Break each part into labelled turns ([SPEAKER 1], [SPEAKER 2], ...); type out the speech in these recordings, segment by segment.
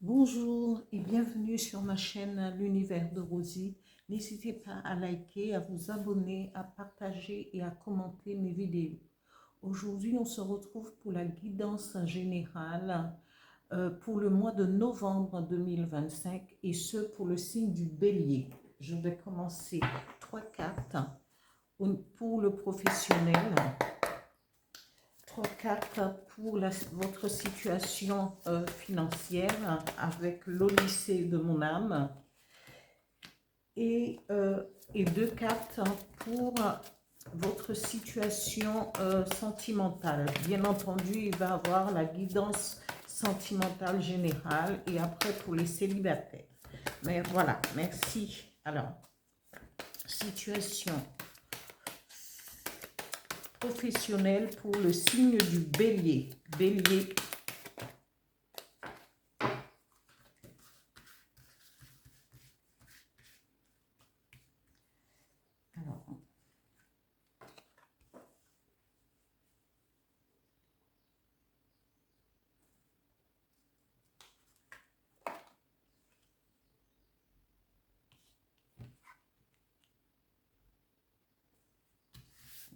[SPEAKER 1] Bonjour et bienvenue sur ma chaîne L'Univers de Rosie. N'hésitez pas à liker, à vous abonner, à partager et à commenter mes vidéos. Aujourd'hui, on se retrouve pour la guidance générale pour le mois de novembre 2025 et ce pour le signe du Bélier. Je vais commencer 3 cartes pour le professionnel. 3 cartes pour votre situation financière avec l'Odyssée de mon âme et 2 cartes pour votre situation sentimentale. Bien entendu, il va y avoir la guidance sentimentale générale et après pour les célibataires. Mais voilà, merci. Alors, situation professionnelle pour le signe du Bélier. Bélier. Alors,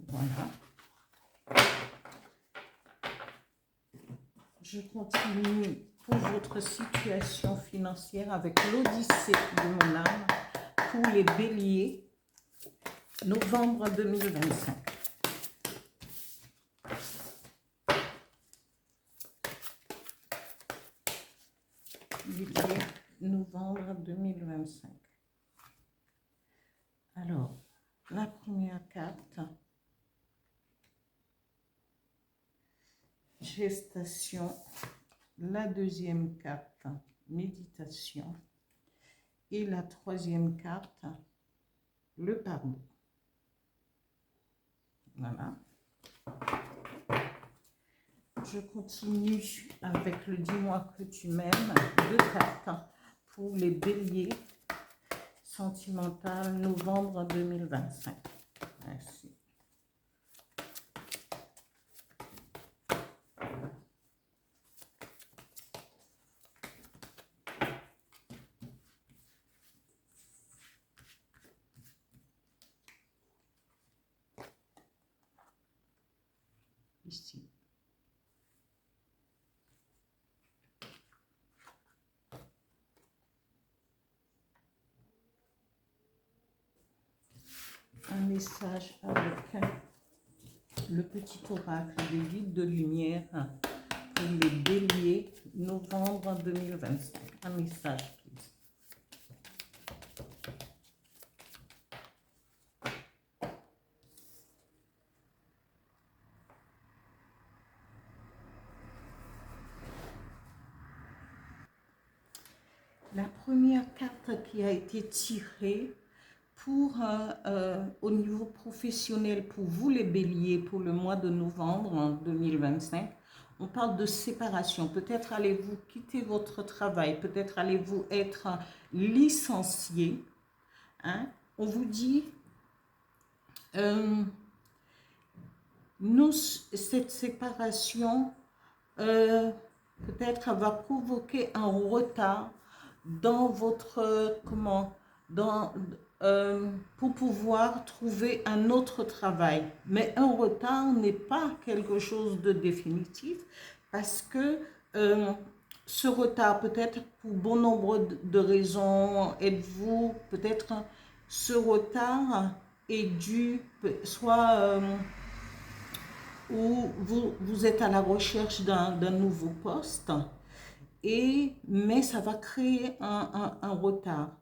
[SPEAKER 1] voilà. Je continue pour votre situation financière avec l'Odyssée de mon âme pour les béliers, novembre 2025. Bélier, novembre 2025. Alors, la première carte, gestation. La deuxième carte, méditation. Et la troisième carte, le pardon. Voilà. Je continue avec le dis-moi que tu m'aimes. 2 cartes pour les béliers sentimental novembre 2025. Merci. Ici. Un message avec le petit oracle des guides de lumière pour les béliers novembre 2025. Un message, please. La première carte qui a été tirée pour au niveau professionnel pour vous les béliers pour le mois de novembre 2025, on parle de séparation. Peut-être allez-vous quitter votre travail, peut-être allez-vous être licencié. Hein? On vous dit, cette séparation peut-être va provoquer un retard dans votre, pour pouvoir trouver un autre travail. Mais un retard n'est pas quelque chose de définitif parce que ce retard, peut-être pour bon nombre de raisons, êtes-vous peut-être, ce retard est dû soit où vous êtes à la recherche d'un nouveau poste, mais ça va créer un retard.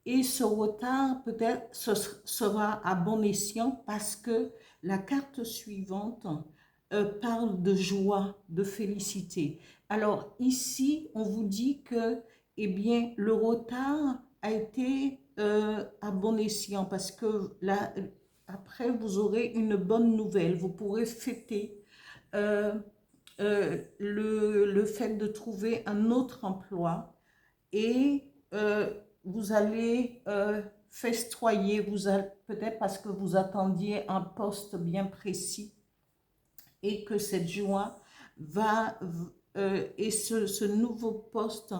[SPEAKER 1] Et ce retard peut-être sera à bon escient parce que la carte suivante parle de joie, de félicité. Alors ici, on vous dit que eh bien, le retard a été à bon escient parce que là, après, vous aurez une bonne nouvelle. Vous pourrez fêter le fait de trouver un autre emploi et vous allez festoyer, peut-être parce que vous attendiez un poste bien précis et que cette joie va et ce nouveau poste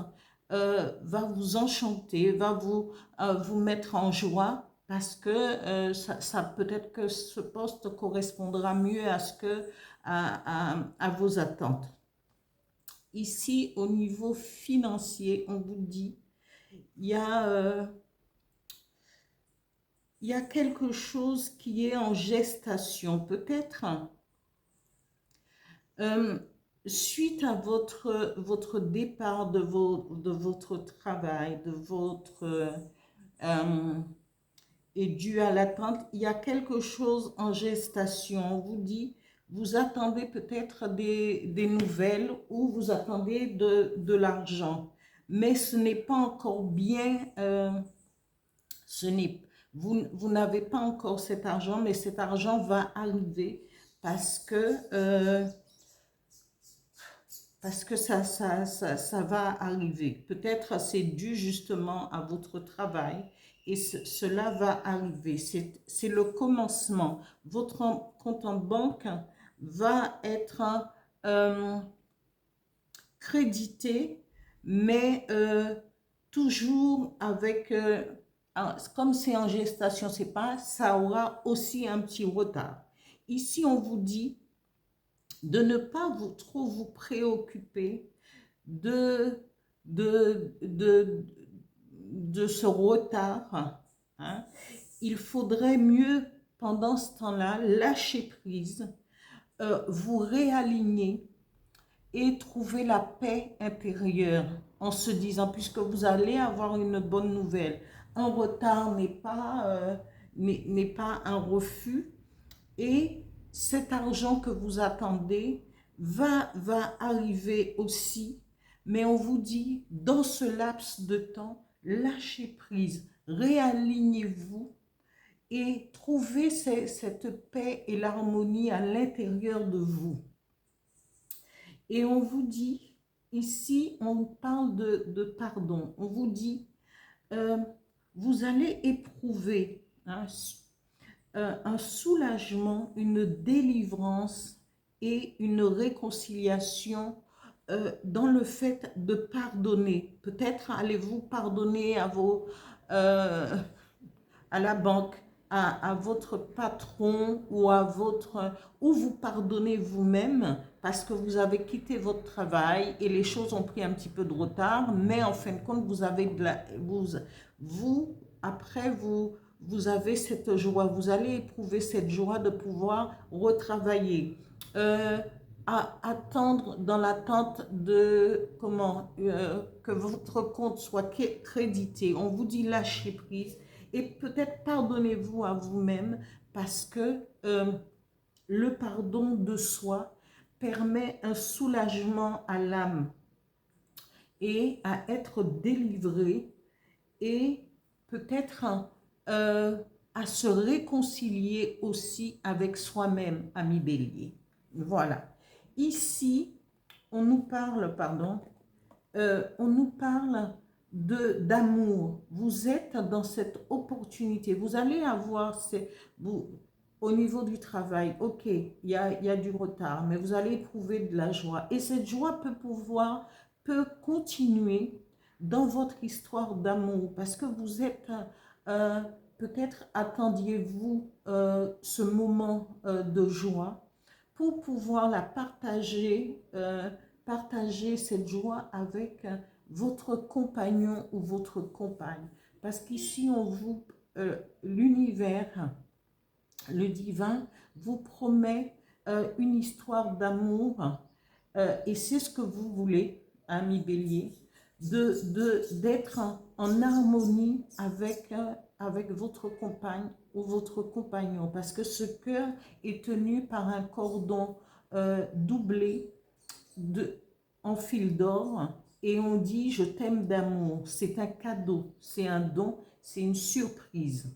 [SPEAKER 1] va vous enchanter, va vous mettre en joie parce que ça peut-être que ce poste correspondra mieux à ce que à vos attentes. Ici, au niveau financier, on vous dit, il y a, il y a quelque chose qui est en gestation, peut-être suite à votre départ de votre travail, de votre et dû à l'attente, il y a quelque chose en gestation. On vous dit, vous attendez peut-être des nouvelles ou vous attendez de l'argent, mais ce n'est pas encore bien, vous n'avez pas encore cet argent, mais cet argent va arriver parce que, ça va arriver. Peut-être c'est dû justement à votre travail et cela va arriver. C'est le commencement. Votre compte en banque va être crédité, mais toujours avec, comme c'est en gestation, c'est pas, ça aura aussi un petit retard. Ici, on vous dit de ne pas trop vous préoccuper de, de, de, de ce retard. Hein. Il faudrait mieux, pendant ce temps-là, lâcher prise, vous réaligner et trouver la paix intérieure en se disant, puisque vous allez avoir une bonne nouvelle, un retard n'est pas un refus, et cet argent que vous attendez va arriver aussi, mais on vous dit, dans ce laps de temps, lâchez prise, réalignez-vous et trouvez cette paix et l'harmonie à l'intérieur de vous. Et on vous dit, ici, on parle de pardon. On vous dit, vous allez éprouver un soulagement, une délivrance et une réconciliation dans le fait de pardonner. Peut-être allez-vous pardonner à la banque, à votre patron ou vous pardonnez vous-même parce que vous avez quitté votre travail et les choses ont pris un petit peu de retard, mais en fin de compte, vous avez après, vous avez cette joie, vous allez éprouver cette joie de pouvoir retravailler. Attendre dans l'attente de que votre compte soit crédité. On vous dit lâcher prise et peut-être pardonnez-vous à vous-même parce que le pardon de soi permet un soulagement à l'âme et à être délivré et peut-être à se réconcilier aussi avec soi-même, ami Bélier. Voilà. Ici, on nous parle, on nous parle d'amour. Vous êtes dans cette opportunité. Vous allez avoir, au niveau du travail, ok, il y a du retard, mais vous allez éprouver de la joie. Et cette joie peut continuer dans votre histoire d'amour parce que vous êtes, peut-être attendiez-vous ce moment de joie pour pouvoir la partager, partager cette joie avec votre compagnon ou votre compagne. Parce qu'ici, l'univers, le divin, vous promet une histoire d'amour et c'est ce que vous voulez, ami Bélier, d'être en harmonie avec votre compagne ou votre compagnon, parce que ce cœur est tenu par un cordon doublé en fil d'or, et on dit je t'aime d'amour. C'est un cadeau, c'est un don, c'est une surprise.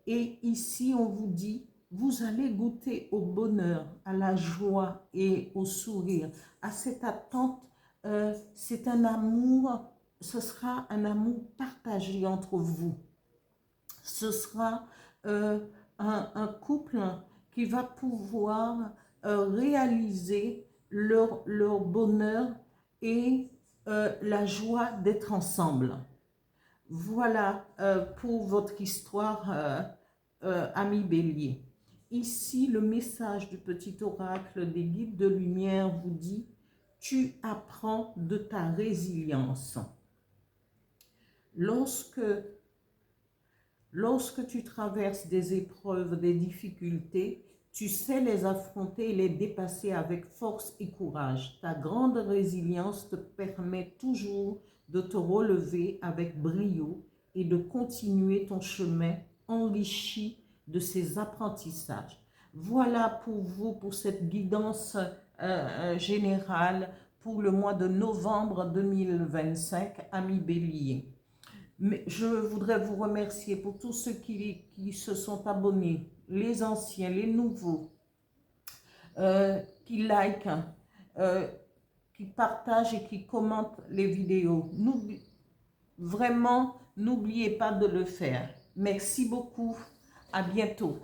[SPEAKER 1] Et ici on vous dit, vous allez goûter au bonheur, à la joie et au sourire, à cette attente. C'est un amour, ce sera un amour partagé entre vous. Ce sera un couple qui va pouvoir réaliser leur bonheur et la joie d'être ensemble. Voilà pour votre histoire, ami Bélier. Ici, le message du petit oracle des guides de lumière vous dit: tu apprends de ta résilience. Lorsque tu traverses des épreuves, des difficultés, tu sais les affronter et les dépasser avec force et courage. Ta grande résilience te permet toujours de te relever avec brio et de continuer ton chemin enrichi de ces apprentissages. Voilà pour vous, pour cette guidance générale pour le mois de novembre 2025, amis Bélier. Mais je voudrais vous remercier pour tous ceux qui se sont abonnés, les anciens, les nouveaux, qui likent, euh, qui partagent et qui commentent les vidéos. Vraiment, n'oubliez pas de le faire. Merci beaucoup. À bientôt.